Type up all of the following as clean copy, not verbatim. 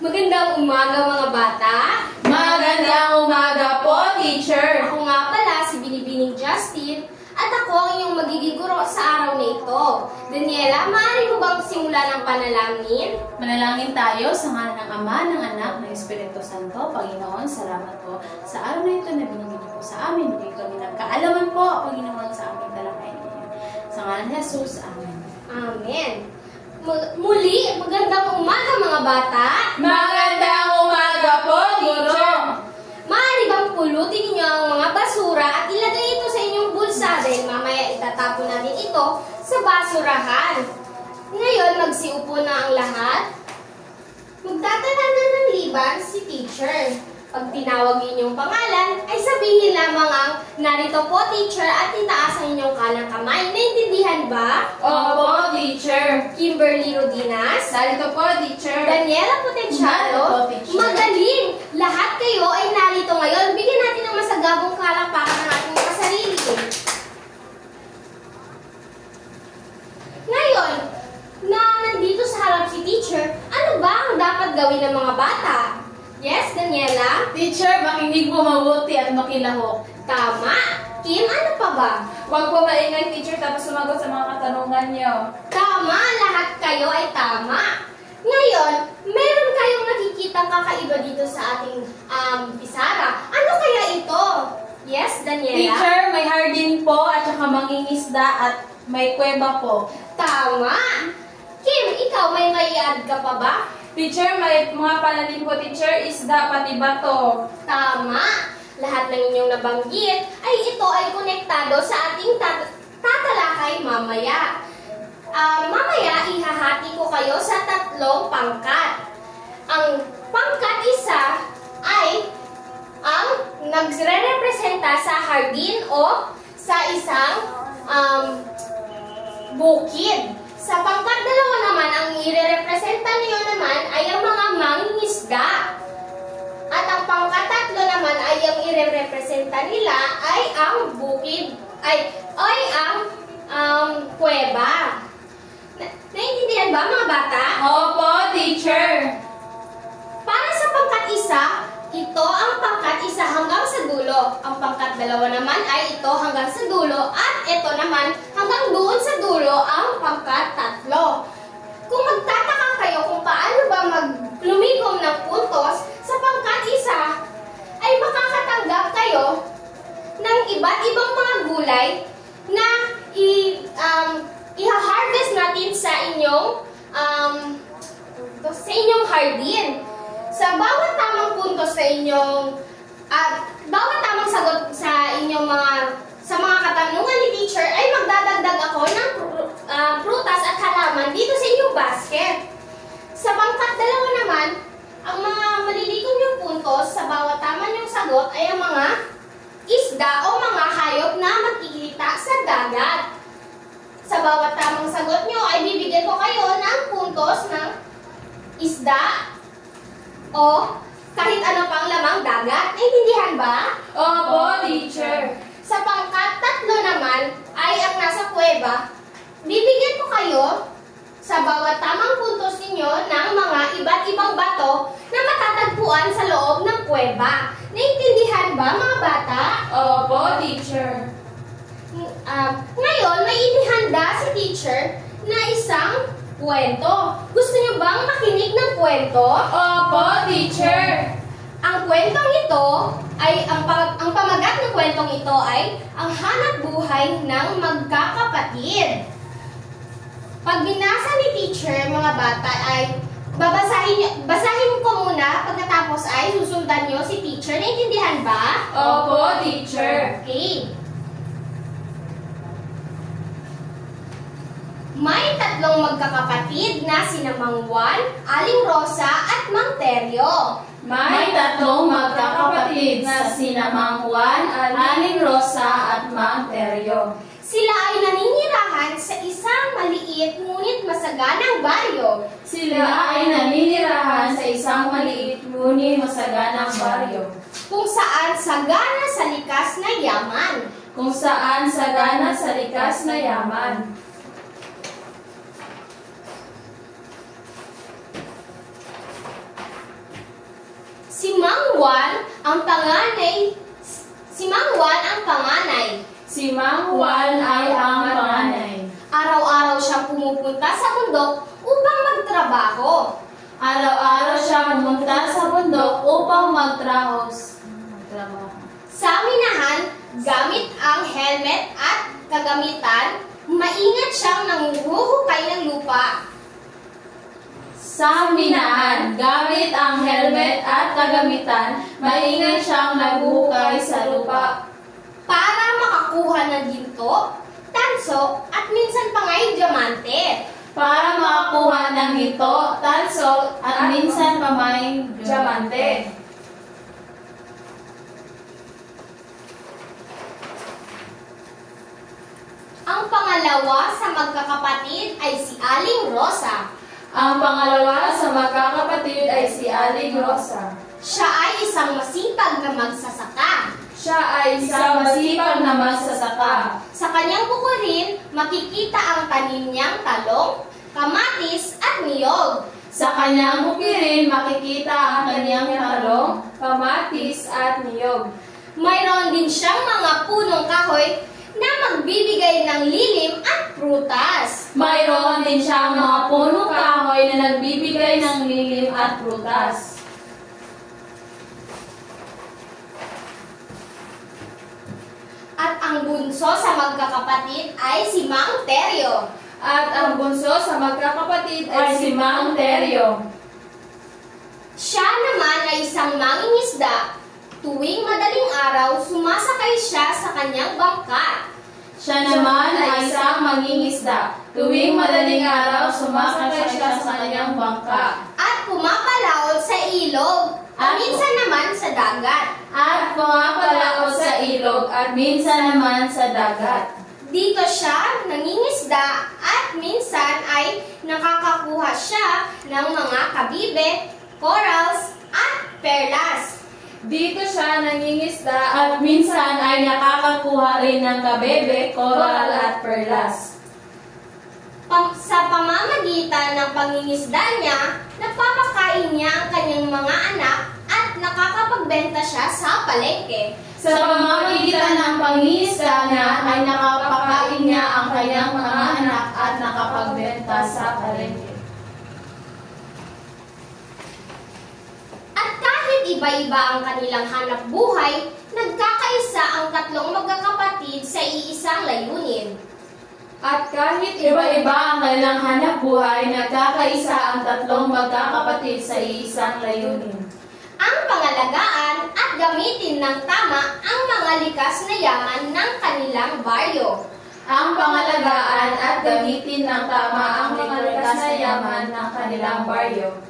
Magandang umaga mga bata. Magandang umaga po, teacher. Ako nga pala si Binibining Justin at ako ang iyong magiging guro sa araw na ito. Daniela, maaari mo bang simulan ang panalangin? Manalangin tayo sa ngalan ng Ama, ng Anak, ng Espiritu Santo. Panginoon, salamat po sa araw na ito na binigyan niyo po sa amin. Bigay kami ng kaalaman po, Panginoon, sa aming talakayan ninyo. Sa ngalan ni Jesus, Amen. Amen. Muli, magandang umaga mga bata. Magandang umaga po, teacher. Maaari bang pulutin ninyo ang mga basura at ilagay ito sa inyong bulsa dahil mamaya itatapon natin ito sa basurahan. Ngayon, magsiupo na ang lahat. Magtatanan ng liban si teacher. Pag tinawag inyong pangalan, ay sabihin lamang ang narito po teacher at itaas ang inyong kanang kamay. Naintindihan ba? Opo, teacher. Kimberly Rodinas. Narito po, teacher. Daniela Potencialo. Narito, teacher. Magaling! Lahat kayo ay narito ngayon. Bigyan natin ng masagabong kalakpakan ng ating mga sarili. Ngayon, na nandito sa harap si teacher, ano ba ang dapat gawin ng mga bata? Yes, Daniela? Teacher, makinig po mabuti at makilahok. Tama! Kim, ano pa ba? Huwag po maingay, teacher, tapos sumagot sa mga katanungan niyo. Tama! Lahat kayo ay tama! Ngayon, meron kayong nakikitang kakaiba dito sa ating pisara. Ano kaya ito? Yes, Daniela? Teacher, may hardin po at saka mangingisda at may kuweba po. Tama! Kim, ikaw may i-add ka pa ba? Teacher, may mga pananim po, teacher, isda pati bato. Tama! Lahat ng inyong nabanggit ay ito ay konektado sa ating tatalakay mamaya. Mamaya, ihahati ko kayo sa 3 pangkat. Ang pangkat isa ay ang nagre-representa sa hardin o sa isang bukid. Sa pangkat 2 naman, ang i-representa niyo naman ay ang mga mangingisda. At ang pangkat 3 naman ay ang i-representa nila ay ang bukid, ay ang kuweba. Naintindihan ba mga bata? Opo, teacher. Para sa pangkat 1, ito ang pangkat 1 hanggang sa dulo. Ang pangkat 2 naman ay ito hanggang sa dulo. At ito naman hanggang doon sa dulo ang pangkat 3. Kung magtataka kayo kung paano ba maglumigom ng puntos, sa pangkat 1 ay makakatanggap kayo ng iba't ibang mga gulay na i-harvest natin sa inyong hardin. Sa bawat tamang puntos sa inyong bawat tamang sagot sa inyong mga katanungan ni teacher ay magdadagdag ako ng prutas at halaman dito sa inyong basket. Sa pangkat 2 naman, ang mga malilikom yung puntos sa bawat tama niyong sagot ay ang mga isda o mga hayop na makikita sa dagat. Sa bawat tamang sagot niyo ay bibigyan ko kayo ng puntos ng isda o kahit ano pang lamang dagat. Naintindihan ba? Opo, teacher. Sa pangkat 3 naman ay ang nasa kuweba, bibigyan ko kayo sa bawat tamang puntos ninyo ng mga iba't ibang bato na matatagpuan sa loob ng kuweba. Naintindihan ba mga bata? Opo, teacher. Ngayon, may inihanda si teacher na isang kwento. Gusto niyo bang makinig ng kwento? Opo, teacher. Ang kwentong ito ay, ang pamagat ng kwentong ito ay ang hanap buhay ng magkakapatid. Pag binasa ni teacher, mga bata, ay basahin ko muna, pagkatapos ay susundan nyo si teacher. Naintindihan ba? Opo, teacher. Okay. May 3 magkakapatid na sina Mang Juan, Aling Rosa at Mang Teryo. May 3 magkakapatid na sina Mang Juan, Aling Rosa at Mang Teryo. Sila ay naninirahan sa isang maliit ngunit masaganang baryo. Sila ay naninirahan sa isang maliit ngunit masaganang baryo. Kung saan sagana sa likas na yaman. Kung saan sagana sa likas na yaman. Si Mang Juan ang panganay. Si Mang Juan ang panganay. Si Mang Juan ay ang panganay. Araw-araw siyang pumupunta sa bundok upang magtrabaho. Araw-araw siya pumunta sa bundok upang magtrabaho. Sa minahan, gamit ang helmet at kagamitan, maingat siyang nanguhuhukay ng lupa. Sa minahan, gamit ang helmet at kagamitan, maingat siyang naghuhukay sa lupa. Para makakuha ng ginto, tanso, at minsan pa nga'y diamante. Para makakuha ng ito, tanso, at minsan pa may diamante. Ang pangalawa sa magkakapatid ay si Aling Rosa. Ang pangalawa sa magkakapatid ay si Aling Rosa. Siya ay isang masipag na magsasaka. Siya ay isang masipag na magsasaka. Sa kanyang bukurin, makikita ang tanim niyang talong, kamatis at niyog. Sa kanyang bukirin, makikita ang kanyang talong, kamatis at niyog. Mayroon din siyang mga punong kahoy na magbibigay ng lilim at prutas. Mayroon din siyang mga punong kahoy na nagbibigay ng lilim at prutas. At ang bunso sa magkakapatid ay si Mang Teryo. At ang bunso sa magkakapatid ay si Mang Teryo. Siya naman ay isang mangingisda. Tuwing madaling araw, sumasakay siya sa kanyang bangka. Siya naman ay isang mangingisda. Tuwing madaling araw, sumasakay siya sa kanyang bangka. At pumapalaot sa ilog, at minsan naman sa dagat. At pumapalaot sa ilog at minsan naman sa dagat. Dito siya nangingisda at minsan ay nakakakuha siya ng mga kabibe, corals, at perlas. Dito siya nangingisda at minsan ay nakakakuha rin ng kabebe, coral at perlas. Sa pamamagitan ng pangingisda niya, napapakain niya ang kanyang mga anak at nakakapagbenta siya sa palengke. Sa pamamagitan ng pangingisda niya ay nakapakain niya ang kanyang mga anak at nakapagbenta sa palengke. At kahit iba-iba ang kanilang hanap buhay, nagkakaisa ang tatlong magkakapatid sa iisang layunin. At kahit iba-iba ang kanilang hanap buhay, nagkakaisa ang tatlong magkakapatid sa iisang layunin. Ang pangalagaan at gamitin ng tama ang mga likas na yaman ng kanilang baryo. Ang pangalagaan at gamitin ng tama ang mga likas na yaman ng kanilang baryo.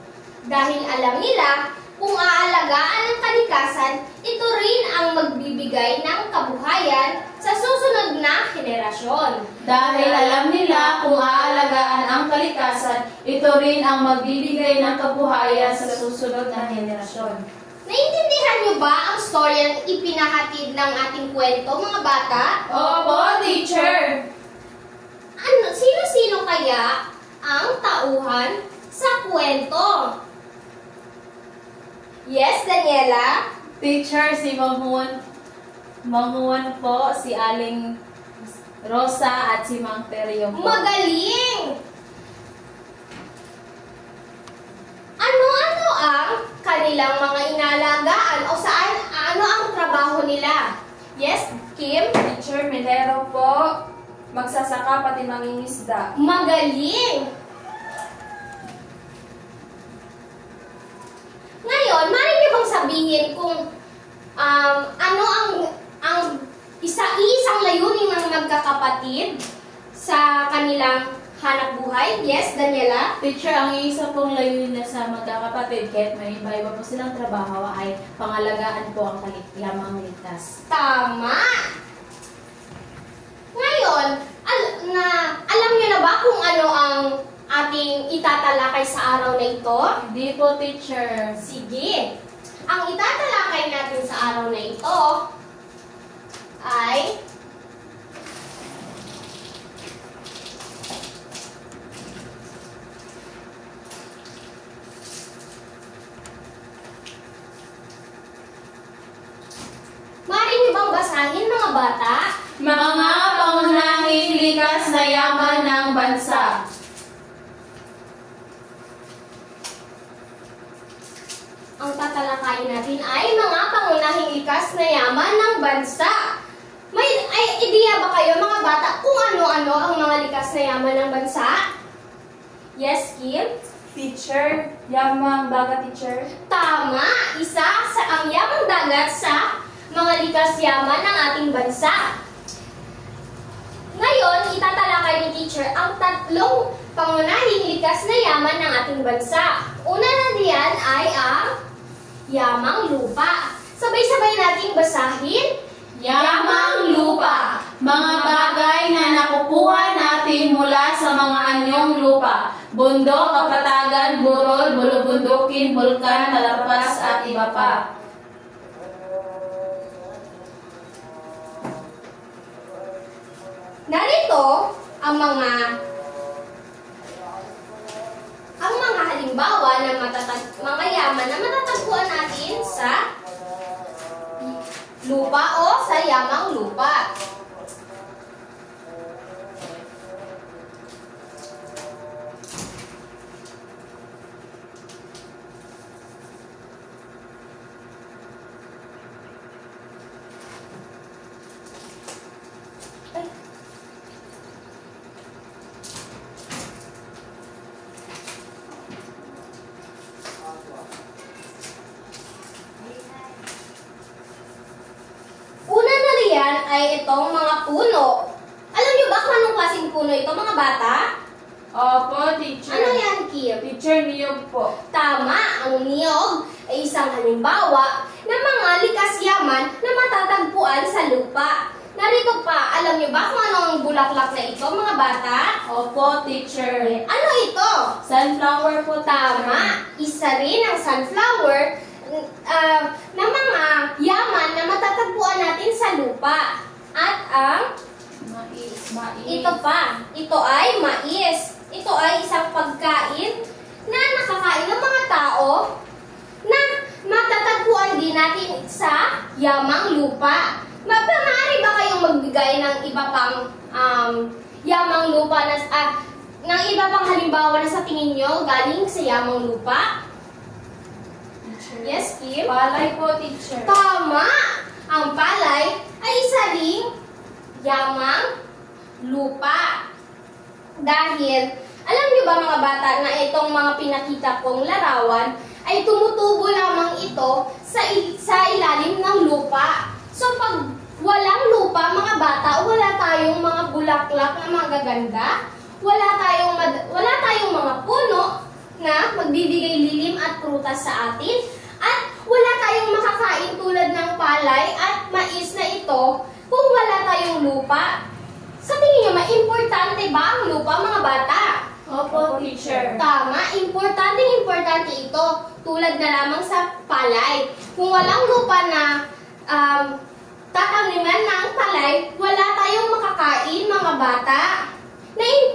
Dahil alam nila, kung aalagaan ang kalikasan, ito rin ang magbibigay ng kabuhayan sa susunod na henerasyon. Dahil alam nila kung aalagaan ang kalikasan, ito rin ang magbibigay ng kabuhayan sa susunod na henerasyon. Naintindihan niyo ba ang storyang ipinahatid ng ating kwento, mga bata? Opo, teacher! Sino-sino kaya ang tauhan sa kwento? Yes, Daniela? Teacher, si Manguan po, si Aling Rosa at si Mang Teryo po. Magaling! Ano-ano ang kanilang mga inalagaan o ano ang trabaho nila? Yes, Kim? Teacher, minero po, magsasaka pati mangingisda. Magaling! Ngayon, maaari niyo bang sabihin kung ano ang isang layunin ng magkakapatid sa kanilang hanap buhay? Yes, Daniela? Teacher, ang isa pong layunin na sa magkakapatid, kahit may iba-iba po silang trabaho, ay pangalagaan po ang lamang ligtas. Tama! Ngayon, alam niyo na ba kung ano ang ating itatalakay sa araw na ito? Hindi po, teacher. Sige. Ang itatalakay natin sa araw na ito ay bang basahin mga bata? Mga pangunahing likas na yaman ng bansa. Ang tatalakayin natin ay mga pangunahing likas na yaman ng bansa. May ideya ba kayo mga bata kung ano-ano ang mga likas na yaman ng bansa? Yes, Kim? Teacher, yamang dagat, teacher. Tama! Isa sa ang yamang dagat sa mga likas yaman ng ating bansa. Ngayon, itatalakay ni teacher ang tatlong pangunahing likas na yaman ng ating bansa. Una na diyan ay ang yamang lupa. Sabay-sabay nating basahin. Yamang lupa, mga bagay na nakukuha natin mula sa mga anyong lupa. Bundok, kapatagan, burol, bulubundukin, bulkan, talapas at iba pa. Narito ang mga halimbawa ng mga yaman na matatagpuan natin sa lupa o sa yamang lupa. Ay itong mga puno. Alam niyo ba kung anong klaseng puno ito, mga bata? Opo, teacher. Ano yan, Kim? Teacher, niyog po. Tama, ang niyog ay isang halimbawa ng mga likas yaman na matatagpuan sa lupa. Narito pa, alam niyo ba kung ano ang bulaklak na ito, mga bata? Opo, teacher. Ano ito? Sunflower po, teacher. Tama, isa rin ang sunflower na mga yaman na matatagpuan natin sa lupa. At ang Mais. ito pa, ito ay mais. Ito ay isang pagkain na nakakain ng mga tao na matatagpuan din natin sa yamang lupa. Maaari ba kayong magbigay ng iba pang yamang lupa ng iba pang halimbawa na sa tingin nyo galing sa yamang lupa? Yes, Kim? Palay po, teacher. Tama! Ang palay ay isa ring yamang lupa. Dahil, alam niyo ba mga bata na itong mga pinakita kong larawan ay tumutubo lamang ito sa ilalim ng lupa. So pag walang lupa mga bata, wala tayong mga bulaklak na magaganda, wala tayong mga puno na magbibigay lilim at prutas sa atin, at wala tayong makakain tulad ng palay at mais na ito kung wala tayong lupa. Sa tingin niyo, importante ba ang lupa, mga bata? Opo, teacher. Tama, importante ito. Tulad na lamang sa palay. Kung walang lupa na tataniman ng palay, wala tayong makakain, mga bata.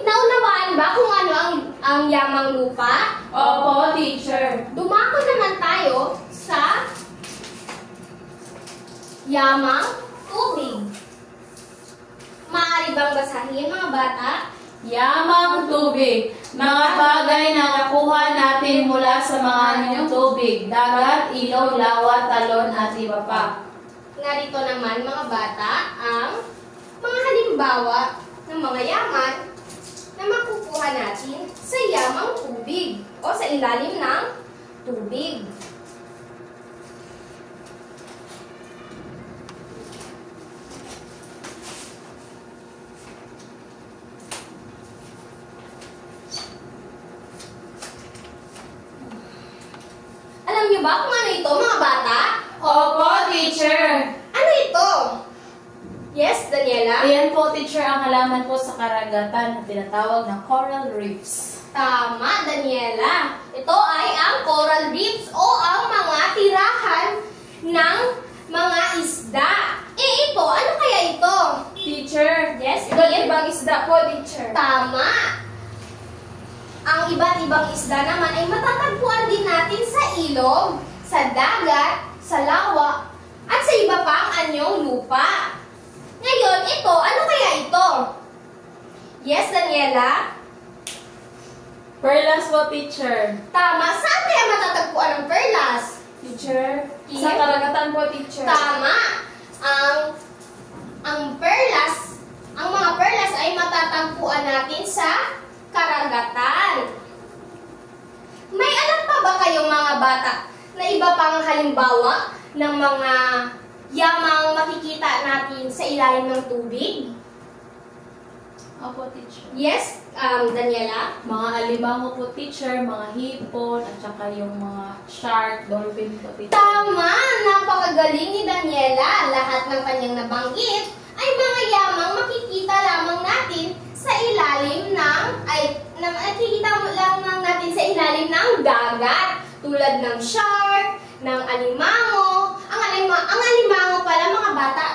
Naunawaan ba kung ano ang yamang lupa? Opo, teacher. Dumako naman tayo sa yamang tubig. Maaari bang basahin, mga bata? Yamang tubig, mga bagay na nakuha natin mula sa mga anyong tubig, dagat, ilog, lawa, talon, at iba pa. Narito naman, mga bata, ang mga halimbawa ng mga yaman na makukuha natin sa yamang tubig o sa ilalim ng tubig. Alam niyo ba kung ano ito, mga bata? Opo, teacher. Ano ito? Yes, Daniela? Ayan po, teacher, ang halaman po sa karagatan na tinatawag na coral reefs. Tama, Daniela. Ito ay ang coral reefs o ang mga tirahan ng mga isda. Ito, ano kaya ito? Teacher, Yes, iba't Ian? ibang isda po, teacher. Tama. Ang iba't ibang isda naman ay matatagpuan din natin sa ilog, sa dagat, sa lawa, at sa iba iba pa ang anyong lupa. Ngayon, ito, ano kaya ito? Yes, Daniela? Perlas po, teacher. Tama. Saan kaya matatagpuan ang perlas? Teacher, Kim? sa karagatan po, teacher. Tama. Ang perlas, ang mga perlas ay matatagpuan natin sa karagatan. May alam pa ba kayong mga bata na iba pang halimbawa ng mga yamang makikita natin sa ilalim ng tubig? Opo, teacher. Yes, Daniela? Mga alimango po, teacher, mga hipon, at saka yung mga shark, dolphin po, teacher. Tama! Napakagaling ni Daniela. Lahat ng kanyang nabanggit ay mga yamang makikita lamang natin sa ilalim ng, nakikita lamang natin sa ilalim ng dagat. Tulad ng shark, ng alimango. Ang alimango pala, mga bata,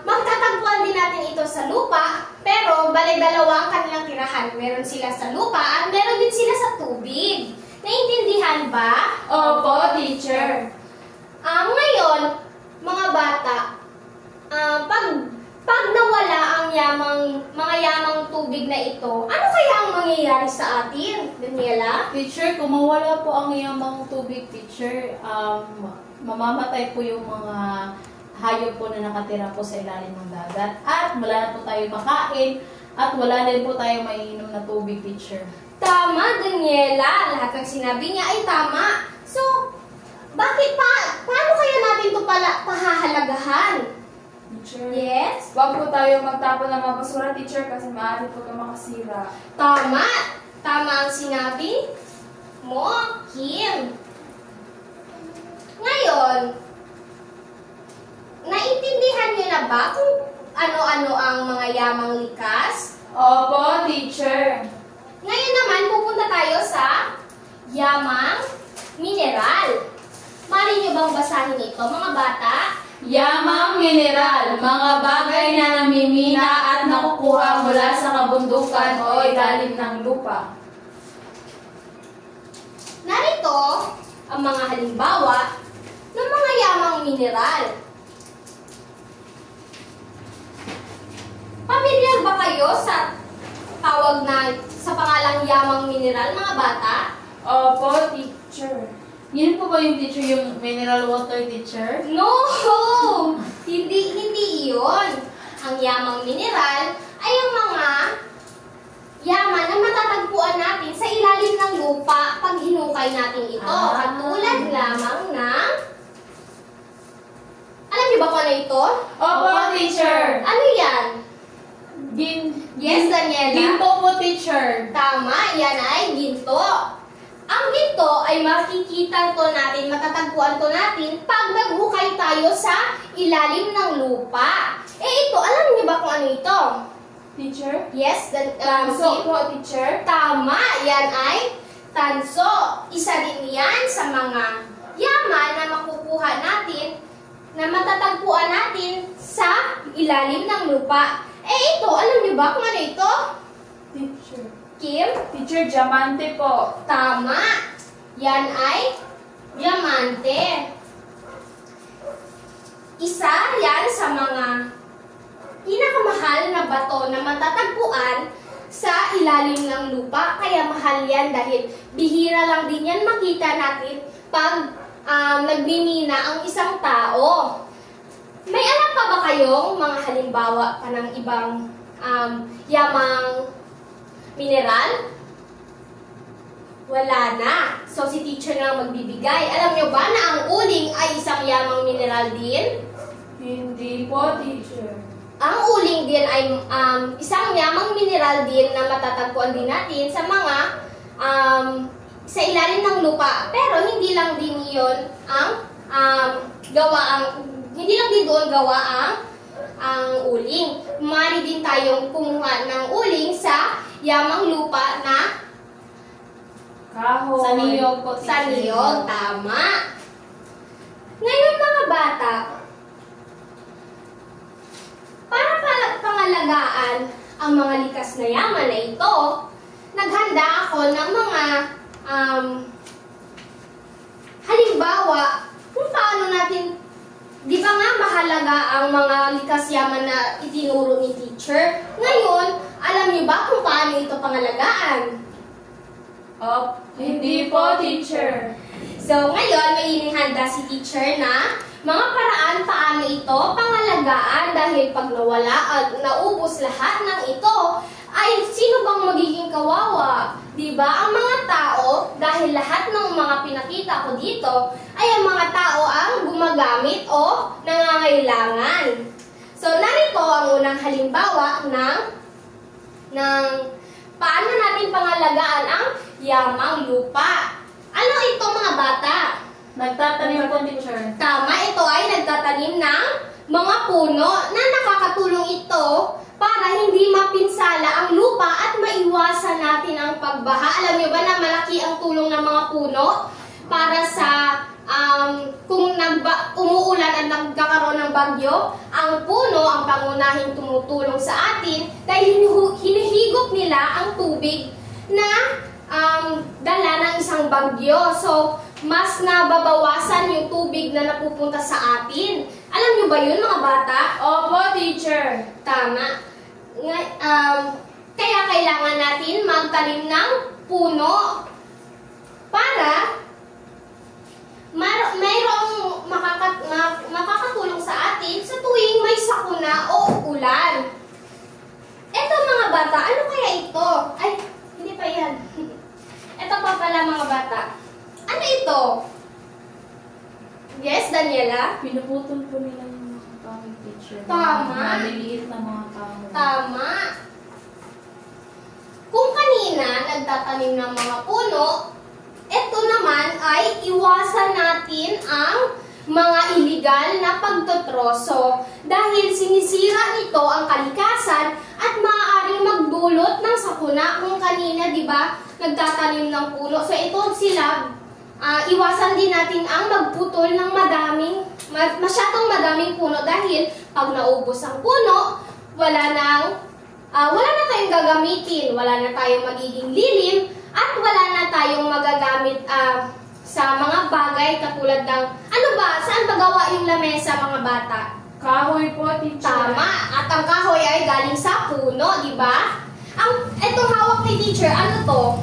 magtatagpuan din natin ito sa lupa, pero bale dalawa ang kanilang tirahan. Meron sila sa lupa at meron din sila sa tubig. Naintindihan ba? Opo, teacher. Ngayon, mga bata, pag nawala ang mga yamang tubig na ito, ano kaya ang mangyayari sa atin, Daniela? Teacher, kung mawala po ang yamang tubig, teacher, mamamatay po yung mga hayop po na nakatira po sa ilalim ng dagat. At wala na po tayo makain at wala din po tayo maiinom na tubig, teacher. Tama, Daniela. Lahat ng sinabi niya ay tama. So, paano kaya natin ito pahahalagahan? Teacher. Yes? Huwag po tayo magtapon ng mga basura, teacher, kasi maaari po ito makasira. Tama. Tama ang sinabi mo, Kim. Ngayon, naintindihan niyo na ba kung ano-ano ang mga yamang likas? Opo, teacher. Ngayon naman, pupunta tayo sa yamang mineral. Mali niyo bang basahin ito, mga bata? Yamang mineral, mga bagay na namimina at nakukuha mula sa kabundukan o ilalim ng lupa. Narito ang mga halimbawa ng mga yamang mineral. Pamilyar ba kayo sa tawag na sa pangalang yamang mineral, mga bata? Opo, teacher. Yun po ba yung teacher, yung mineral water, teacher? No! Hindi iyon. Ang yamang mineral ay ang mga yaman na matatagpuan natin sa ilalim ng lupa pag hinukay natin ito. Katulad lamang ng... Alam niyo ba kung ano ito? Opo, teacher. Ano yan? Yes, Daniela? Ginto po, teacher. Tama, yan ay ginto. Ang ginto ay makikita to natin, matatagpuan to natin pag naghukay tayo sa ilalim ng lupa. Ito, alam niyo ba kung ano ito? Teacher? Yes, So po, teacher. tama, yan ay tanso. Isa din yan sa mga yaman na makukuha natin, na matatagpuan natin sa ilalim ng lupa. Ito, alam niyo ba kung ano ito? Teacher. Kim? Teacher, diamante po. Tama. Yan ay diamante. Isa yan sa mga pinakamahal na bato na matatagpuan sa ilalim ng lupa. Kaya mahal yan dahil bihira lang din yan makita natin pag nagmimina ang isang tao. May alam pa ba kayong mga halimbawa pa ng ibang yamang mineral? Wala na. So, si teacher na magbibigay. Alam nyo ba na ang uling ay isang yamang mineral din? Hindi po, teacher. Ang uling din ay isang yamang mineral din na matatagpuan din natin sa mga sa ilalim ng lupa. Pero hindi lang din iyon ang hindi lang din doon gawa ang uling. Maaari din tayong kumuha ng uling sa yamang lupa na Kahoy. Sa niyog po, teacher. sa niyog. Tama. Ngayon, mga bata, para pangalagaan ang mga likas na yaman na ito, naghanda ako ng mga halimbawa kung paano natin, di ba nga kahalaga ang mga likas yaman na itinuro ni teacher. Ngayon, alam niyo ba kung paano ito pangalagaan? Hindi po, teacher. So, ngayon, may inihanda si teacher na mga paraan paano ito pangalagaan dahil pag nawala at naubos lahat ng ito, ay sino bang magiging kawawa? Diba? Ang mga tao, dahil lahat ng mga pinakita ko dito, ay ang mga tao ang gumagamit o nangangailangan. So, narito ang unang halimbawa ng paano natin pangalagaan ang yamang lupa. Ano ito mga bata? Nagtatanim po, teacher. Tama, ito ay nagtatanim ng mga puno na nakakatulong ito para hindi mapinsala ang lupa at maiwasan natin ang pagbaha. Alam niyo ba na malaki ang tulong ng mga puno para sa kung umuulan at nagkakaroon ng bagyo, ang puno ang pangunahing tumutulong sa atin dahil hinihigop nila ang tubig na dala ng isang bagyo. So, mas nababawasan yung tubig na napupunta sa atin. Alam niyo ba yun, mga bata? Opo, teacher. Tama. Kaya kailangan natin magtanim ng puno para mayroong makakatulong sa atin sa tuwing may sakuna o ulan. Eto mga bata, ano kaya ito? Ay, hindi pa yan. Ito pa pala mga bata. Ano ito? Yes, Daniela? Pinuputol po nila yung mga kahoy, teacher. Tama. Maliliit na mga kahoy. Tama. Kung kanina nagtatanim ng mga puno, ito naman ay iwasan natin ang mga iligal na pagtotroso dahil sinisira nito ang kalikasan at maaaring magdulot ng sakuna. Kung kanina, di ba, nagtatanim ng puno. So ito sila, iwasan din natin ang magputol ng masyadong madaming puno dahil pag naubos ang puno, wala na tayong gagamitin, wala na tayong magiging lilim, at wala na tayong magagamit sa mga bagay katulad ng, ano ba, saan ba gawa yung lamesa mga bata? Kahoy po, teacher. Tama, at ang kahoy ay galing sa puno, di ba? Itong hawak ni teacher, ano to?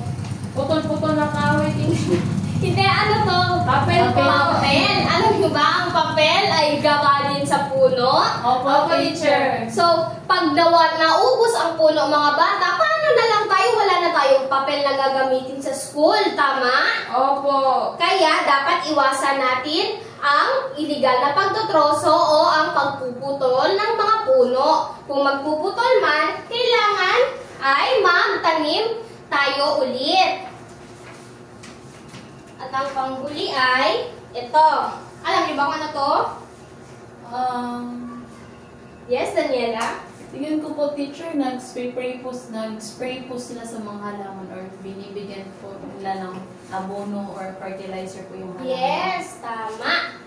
Putol-putol na kahoy, teacher. Hindi, ano to? Papel po. Papel. Alam niyo ba, ang papel ay gawa din sa puno? Opo, teacher. So, pag naubos ang puno mga bata, paano na lang tayo? Wala na tayong papel na gagamitin sa school, tama? Opo. Kaya, dapat iwasan natin ang iligal na pagtotroso o ang pagpuputol ng mga puno. Kung magpuputol man, kailangan ay magtanim tayo ulit. At ang panghuli ay ito. Alam niyo ba kung ano to? Yes, Daniela? Tingin ko po, teacher, nag-spray po sila sa mga halaman or binibigyan po nila ng abono or fertilizer po yung halaman. Yes, tama.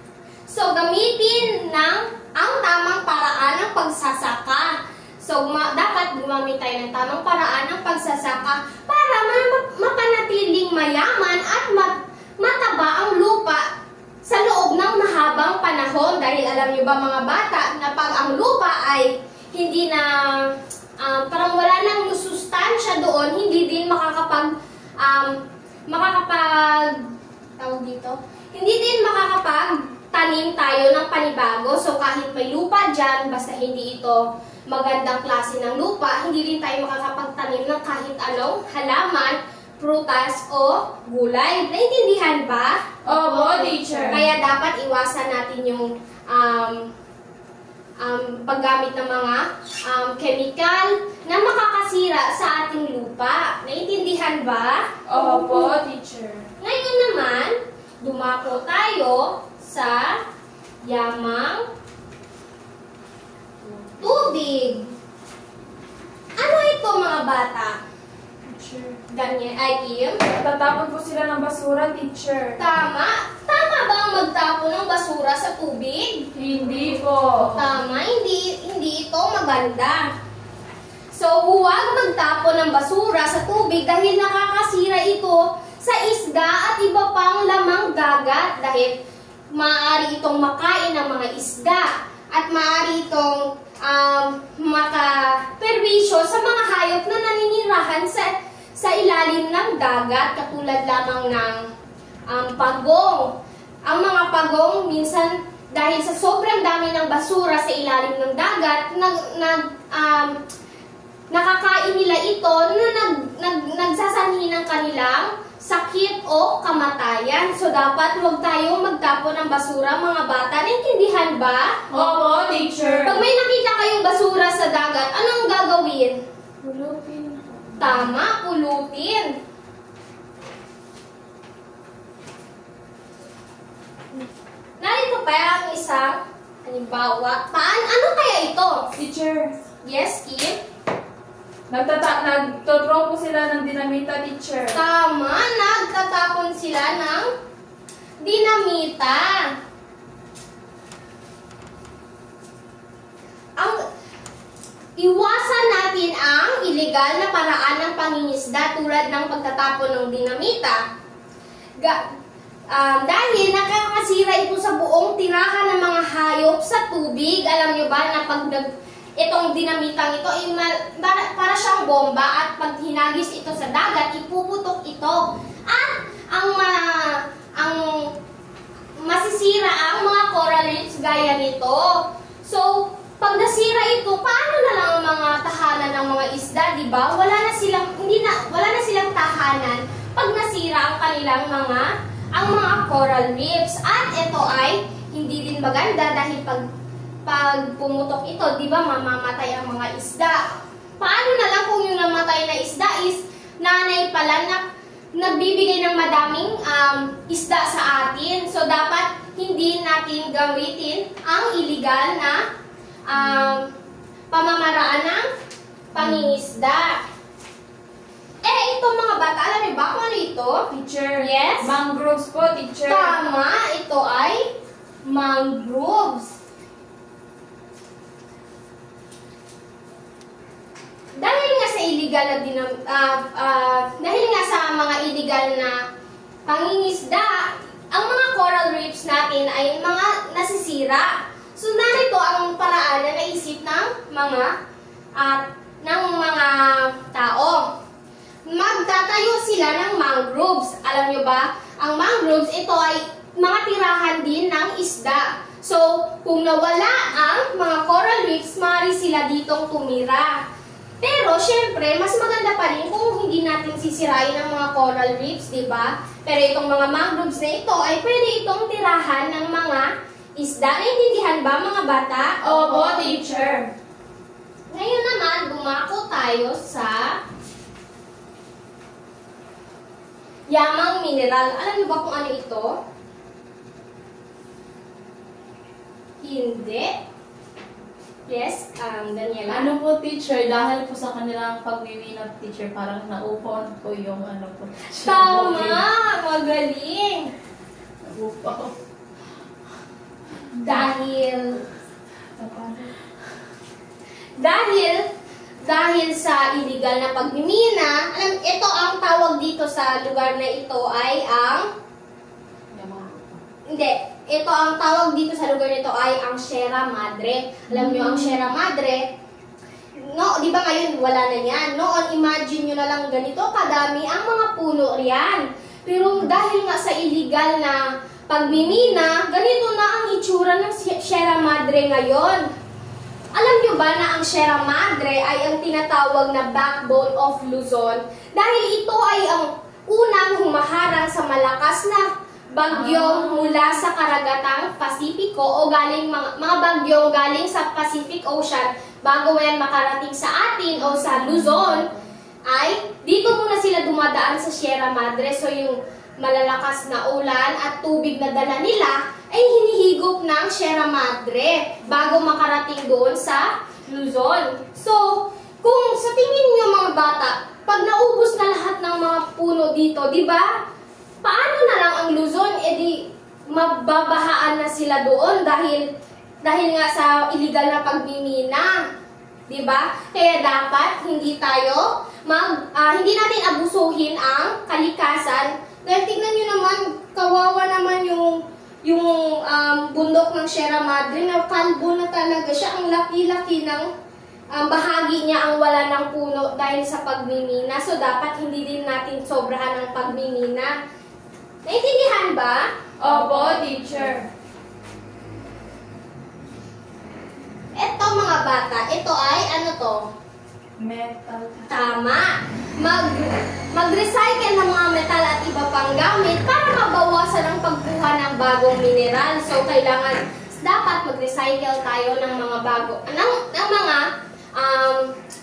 So, gamitin ang tamang paraan ng pagsasaka. So, dapat gumamit tayo ng tamang paraan ng pagsasaka para mapanatiling mayaman at mataba ang lupa sa loob ng mahabang panahon. Dahil alam niyo ba mga bata, na pag ang lupa ay hindi na, parang wala nang sustansya doon, hindi din hindi din makakapagtanim tayo ng panibago. So kahit may lupa dyan, basta hindi ito magandang klase ng lupa, hindi din tayo makakapagtanim ng kahit anong halaman, prutas o gulay. Naintindihan ba? Opo, teacher. Kaya dapat iwasan natin yung paggamit ng mga chemical na makakasira sa ating lupa. Naintindihan ba? Opo, teacher. Ngayon naman, dumako tayo sa yamang tubig. Ano ito mga bata? Teacher. Daniel, Kim? Tatapon po sila ng basura, teacher. Tama? Tama ba ang magtapon ng basura sa tubig? Hindi po. Tama, hindi ito maganda. So, huwag magtapon ng basura sa tubig dahil nakakasira ito sa isda at iba pang lamang dagat dahil maaari itong makain ng mga isda. at maaari itong makaperwisyo sa mga hayop na naninirahan sa ilalim ng dagat, katulad lamang ng pagong. Ang mga pagong minsan dahil sa sobrang dami ng basura sa ilalim ng dagat, nakakain nila ito na nagsasanhi ng kanilang sakit o kamatayan. So, dapat huwag tayo magtapon ng basura, mga bata. Naintindihan ba? Opo, teacher. Pag may nakita kayong basura sa dagat, anong gagawin? Pulutin. Tama, pulutin. Narito pa ang isang halimbawa. Ano kaya ito? Teacher, Yes, Kim? nagtotropo sila ng dinamita, teacher. Tama, nagtatapon sila ng dinamita. Iwasan natin ang illegal na paraan ng pangingisda tulad ng pagtatapon ng dinamita. Dahil nakakasira ito sa buong tirahan ng mga hayop sa tubig. Alam nyo ba na pag itong dinamitang ito, para siyang bomba, at pag hinagis ito sa dagat, ipuputok ito. At ang masisira ang mga coral reefs gaya nito. So, pag nasira ito, paano na lang ang mga tahanan ng mga isda, di ba? Wala na silang tahanan pag nasira ang kanilang mga coral reefs. At ito ay hindi din maganda dahil pag pumutok ito, di ba, mamamatay ang mga isda. Paano na lang kung yung namatay na isda is nanay pala na nagbibigay ng madaming isda sa atin. So, dapat hindi natin gamitin ang illegal na pamamaraan ng pangingisda. Ito mga bata, alam niyo ba kung ano ito? Teacher. Yes? Mangroves po, teacher. Tama, ito ay mangroves. Dahil nga sa illegal dahil nga sa mga illegal na pangingisda, ang mga coral reefs natin ay mga nasisira. So, narito ang paraan na naisip ng mga tao. Magtatayo sila ng mangroves. Alam nyo ba, ang mangroves, ito ay mga tirahan din ng isda. So, kung nawala ang mga coral reefs, maaari sila ditong tumira. Pero, syempre, mas maganda pa rin kung hindi natin sisirain ang mga coral reefs, di ba? Pero itong mga mangroves na ito ay pwede itong tirahan ng mga isda. Naintindihan ba, mga bata? Opo, teacher. Ngayon naman, dumako tayo sa yamang mineral. Alam niyo ba kung ano ito? Hindi. Yes, Daniela? Ano po, teacher, dahil po sa kanilang pagwiwinap, teacher, parang naupon po yung po. Tama! Magaling! Naupo. Dahil sa illegal na pagmimina, ito ang tawag dito sa lugar na ito ay ito ang tawag dito sa lugar nito ay ang Sierra Madre. Alam niyo ang Sierra Madre, no, di ba ngayon wala na yan. Noon, imagine nyo na lang ganito kadami ang mga puno riyan. Pero dahil nga sa illegal na pagmimina, ganito na ang itsura ng Sierra Madre ngayon. Alam nyo ba na ang Sierra Madre ay ang tinatawag na backbone of Luzon dahil ito ay ang unang humaharang sa malakas na bagyo mula sa karagatang Pasipiko o galing mga bagyong galing sa Pacific Ocean bago yan makarating sa atin o sa Luzon, ay dito muna sila dumadaan sa Sierra Madre. So yung malalakas na ulan at tubig na dala nila ay hinihigop ng Sierra Madre bago makarating doon sa Luzon. So, kung sa tingin niyo mga bata, pag naubos na lahat ng mga puno dito, di ba? Paano na lang ang Luzon? Di mababahaan na sila doon dahil nga sa illegal na pagmimina. Di ba? Kaya dapat hindi natin abusuhin ang kalikasan. Dahil tingnan nyo naman, kawawa naman yung bundok ng Sierra Madre na kalbo na talaga siya. Ang laki-laki ng bahagi niya ang wala ng puno dahil sa pagmimina. So, dapat hindi din natin sobrahan ng pagmimina. Naintindihan ba? Opo, teacher. Ito mga bata, ito ay ano to? Metal. Tama. Mag-recycle ng mga metal at iba pang gamit para mabawasan ang pagkuha ng bagong mineral. So, dapat mag-recycle tayo ng mga ng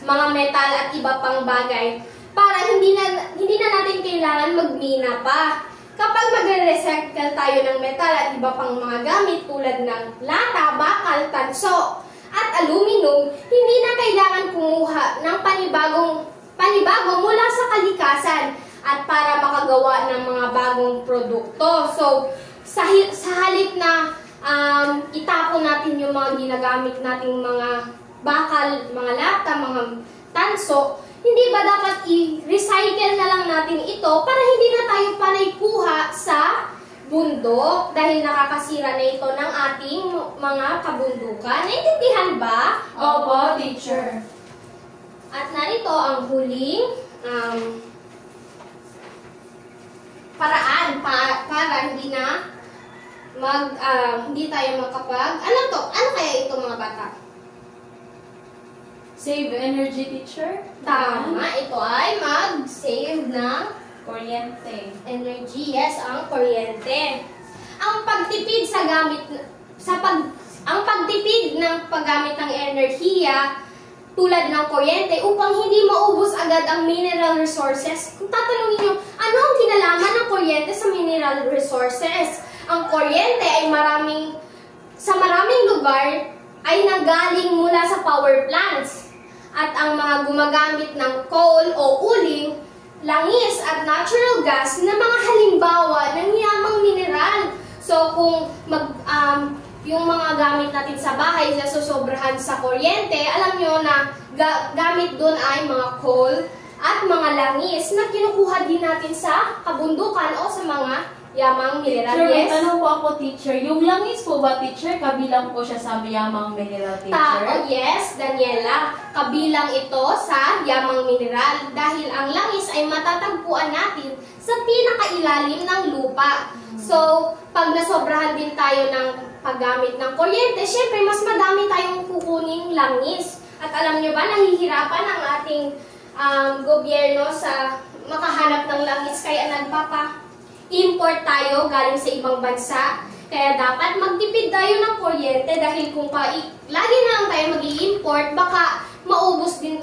mga metal at iba pang bagay para hindi na natin kailangan magmina pa. Kapag magre-recycle tayo ng metal at iba pang mga gamit tulad ng lata, bakal, tanso, at aluminum, hindi na kailangan kumuha ng panibago mula sa kalikasan at para makagawa ng mga bagong produkto. So, sa halip na itapon natin yung mga ginagamit nating mga bakal, mga lata, mga tanso, hindi ba dapat i-recycle na lang natin ito para hindi na tayo panay kuha sa bundok dahil nakakasira na ito ng ating mga kabundukan. Naintindihan ba? Opo, teacher. At narito ang huling paraan para hindi na hindi tayo makapag... Ano kaya ito mga bata? Save energy, teacher. Tama, ito ay mag-save ng Kuryente. energy. Yes, ang kuryente. Ang pagtipid ang pagtipid ng paggamit ng enerhiya tulad ng kuryente upang hindi maubos agad ang mineral resources. Kung tatanungin nyo, ano ang kinalaman ng kuryente sa mineral resources? Ang kuryente ay sa maraming lugar ay nanggaling mula sa power plants. At ang mga gumagamit ng coal o uling, langis at natural gas na mga halimbawa ng yamang mineral. So kung yung mga gamit natin sa bahay na susobrahan sa kuryente, alam nyo na gamit doon ay mga coal at mga langis na kinukuha din natin sa kabundukan o sa mga yamang mineral. Teacher, may Yes? tanong po ako, teacher. Yung langis po ba, teacher, kabilang po siya sa yamang mineral, teacher? Yes, Daniela. Kabilang ito sa yamang mineral dahil ang langis ay matatagpuan natin sa pinakailalim ng lupa. So, pag nasobrahan din tayo ng paggamit ng kuryente, syempre mas madami tayong kukuning langis. At alam nyo ba, nahihirapan ang ating gobyerno sa makahanap ng langis kaya import tayo galing sa ibang bansa. Kaya dapat magtipid tayo ng kuryente dahil kung lagi na lang tayo mag-i-import, baka maubusan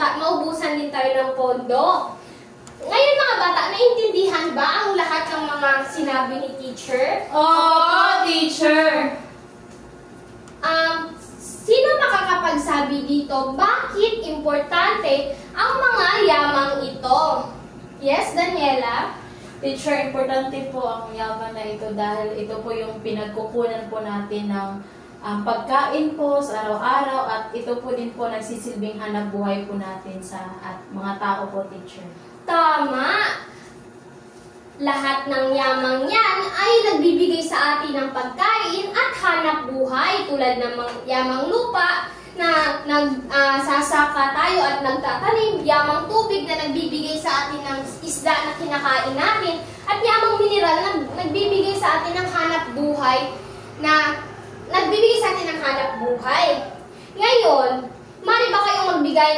din tayo ng pondo. Ngayon mga bata, naintindihan ba ang lahat ng mga sinabi ni teacher? Oo, teacher. Sino makakapagsabi dito bakit importante ang mga yamang ito? Yes, Daniela? Teacher, importante po ang yaman na ito dahil ito po yung pinagkukunan po natin ng pagkain po sa araw-araw at ito po din po nagsisilbing hanap buhay po natin sa mga tao po, teacher. Tama! Lahat ng yamang yan ay nagbibigay sa atin ng pagkain at hanap buhay tulad ng yamang lupa na nagsasaka tayo at nagtatanim, yamang tubig na nagbibigay sa atin ng isda na kinakain natin, at yamang mineral na nagbibigay sa atin ng hanap buhay Ngayon, mali ba kayong magbigay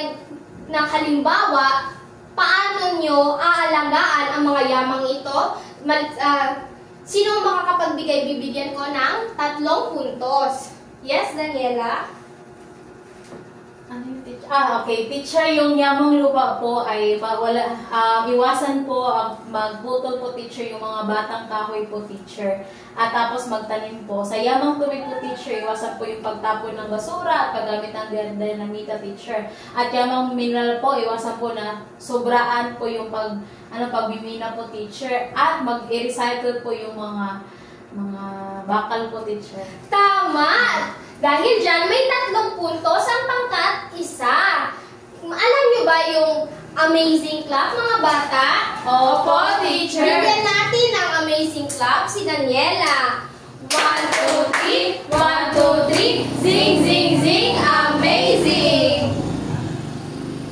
ng halimbawa paano nyo aalagaan ang mga yamang ito? Sino makakapagbigay? Bibigyan ko ng 3 puntos. Yes, Daniela? Ano yung teacher? Okay. Teacher, yung yamang lupa po ay iwasan po magbutol po, teacher, yung mga batang kahoy po, teacher. At tapos magtanim po. Sa yamang tubig po, teacher, iwasan po yung pagtapon ng basura at paggamit ng dinamita, teacher. At yamang mineral po, iwasan po na sobraan po yung pagbimina po, teacher. At mag-recycle po yung mga bakal po, teacher. Tama! Dahil dyan, may 3 puntos ang pangkat 1. Alam nyo ba yung amazing clap, mga bata? Opo, teacher. Bigyan natin ng amazing clap si Daniela. 1, 2, 3. 1, Zing, zing, zing! Amazing!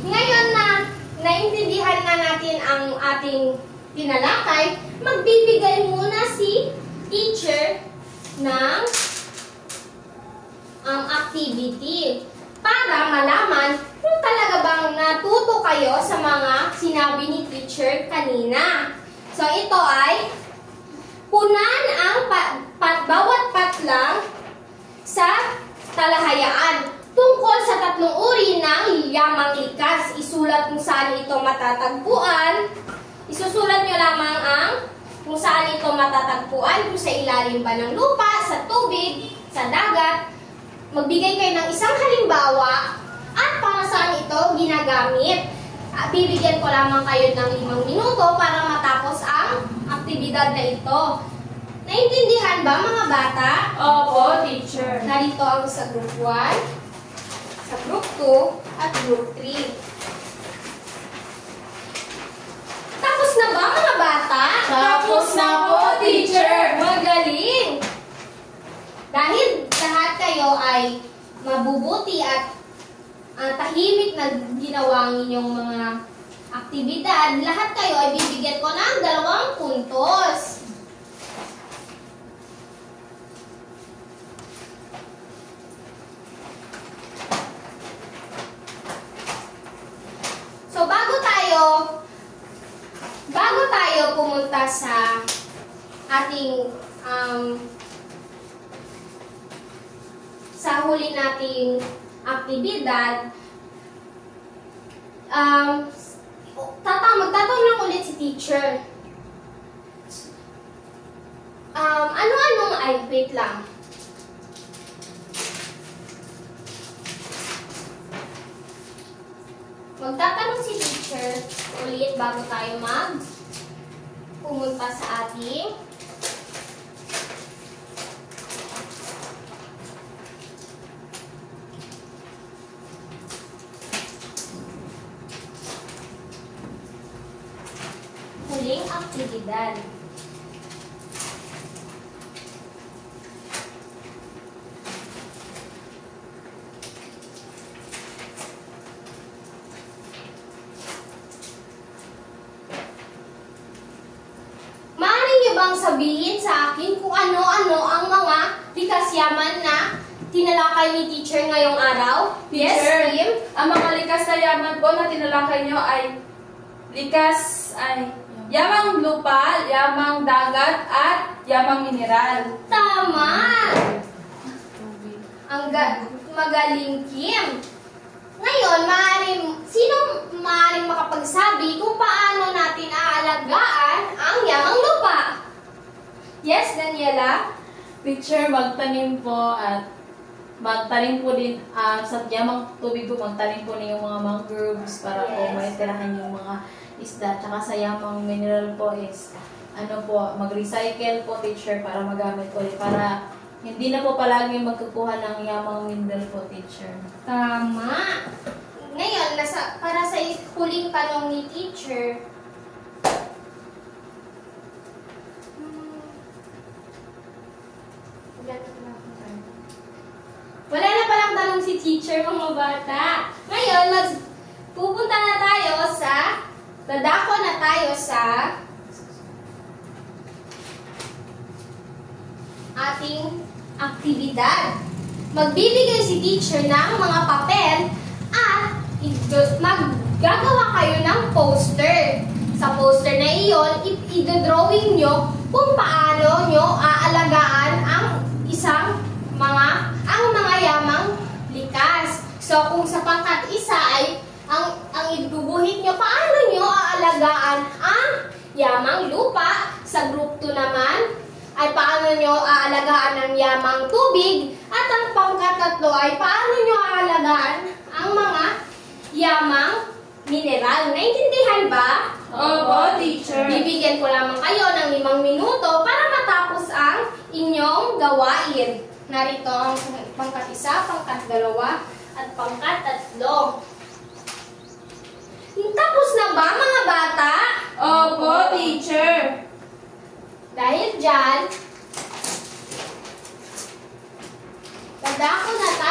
Ngayon na naintindihan na natin ang ating tinalakay, magbibigay muna si teacher ng activity para malaman kung talaga bang natuto kayo sa mga sinabi ni teacher kanina. So ito ay punan ang bawat patlang sa talahayaan tungkol sa tatlong uri ng yamang likas. Isulat kung saan ito matatagpuan. Isusulat nyo lamang ang kung saan ito matatagpuan, kung sa ilalim ba ng lupa, sa tubig, sa dagat. Magbigay kayo ng isang halimbawa at para saan ito ginagamit. Bibigyan ko lamang kayo ng 5 minuto para matapos ang aktibidad na ito. Naintindihan ba mga bata? Opo, teacher. Narito ang sa group 1, sa group 2, at group 3. Tapos na ba mga bata? Tapos na po, teacher! Magaling! Dahil lahat kayo ay mabubuti at tahimik na ginawa ang inyong mga aktibidad, lahat kayo ay bibigyan ko ng 2 puntos. So bago tayo pumunta sa ating sa huli nating aktibidad, magtatanong lang ulit si teacher. Wait lang. Magtatanong si teacher ulit bago tayo pumunta sa ating huling aktibidad. Maaari niyo bang sabihin sa akin kung ano-ano ang mga likas yaman na tinalakay ni teacher ngayong araw? Teacher, Yes, Kim? ang mga likas na yaman po na tinalakay nyo ay yamang lupa, yamang dagat, at yamang mineral. Tama! Magaling, Kim. Ngayon, sino maaaring makapagsabi kung paano natin aalagaan ang yamang lupa? Yes, Daniela? Teacher, magtanim po at magtanim po din sa yamang tubig po, magtanim po na yung mga mangroves para po Yes. may tirahan yung mga isda. Tsaka sa yamang mineral po is mag-recycle po, teacher, para magamit po para hindi na po palagi magkukuha ng yamang mineral po, teacher. Tama. Ngayon, para sa huling tanong ni teacher, wala na palang tanong si teacher, mga bata. Ngayon, dadako na tayo sa ating aktibidad. Magbibigay si teacher ng mga papel at maggagawa kayo ng poster. Sa poster na iyon, i-drawing nyo kung paano nyo aalagaan ang mga yamang likas. So, kung sa pangkat 1 ay ang ibubuhit nyo, paano nyo aalagaan ang yamang lupa. Sa group 2 naman, ay paano nyo aalagaan ang yamang tubig. At ang pangkat 3 ay paano nyo aalagaan ang mga yamang mineral. Naintindihan ba? Opo, teacher. Bibigyan ko lamang kayo ng 5 minuto para matapos ang inyong gawain. Narito ang pangkat 1, pangkat 2, at pangkat 3. Tapos na ba mga bata? Opo, teacher. Dahil dyan, dadako na tayo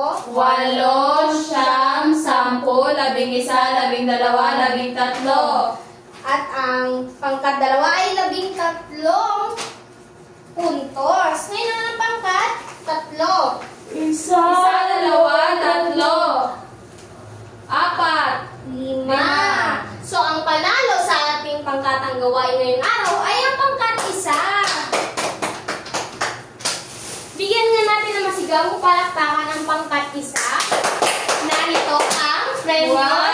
8, 9, 10, 11, 12, 13. At ang pangkat-2 ay 13 puntos. Ngayon naman ang pangkat-3. 1, 2, 3, 4, 5. So, ang panalo sa ating pangkatang gawain ngayong araw ay ang pangkat-1. Bigyan nga natin ng masigawang palakpakan ang pangkat-1. Narito ang premyo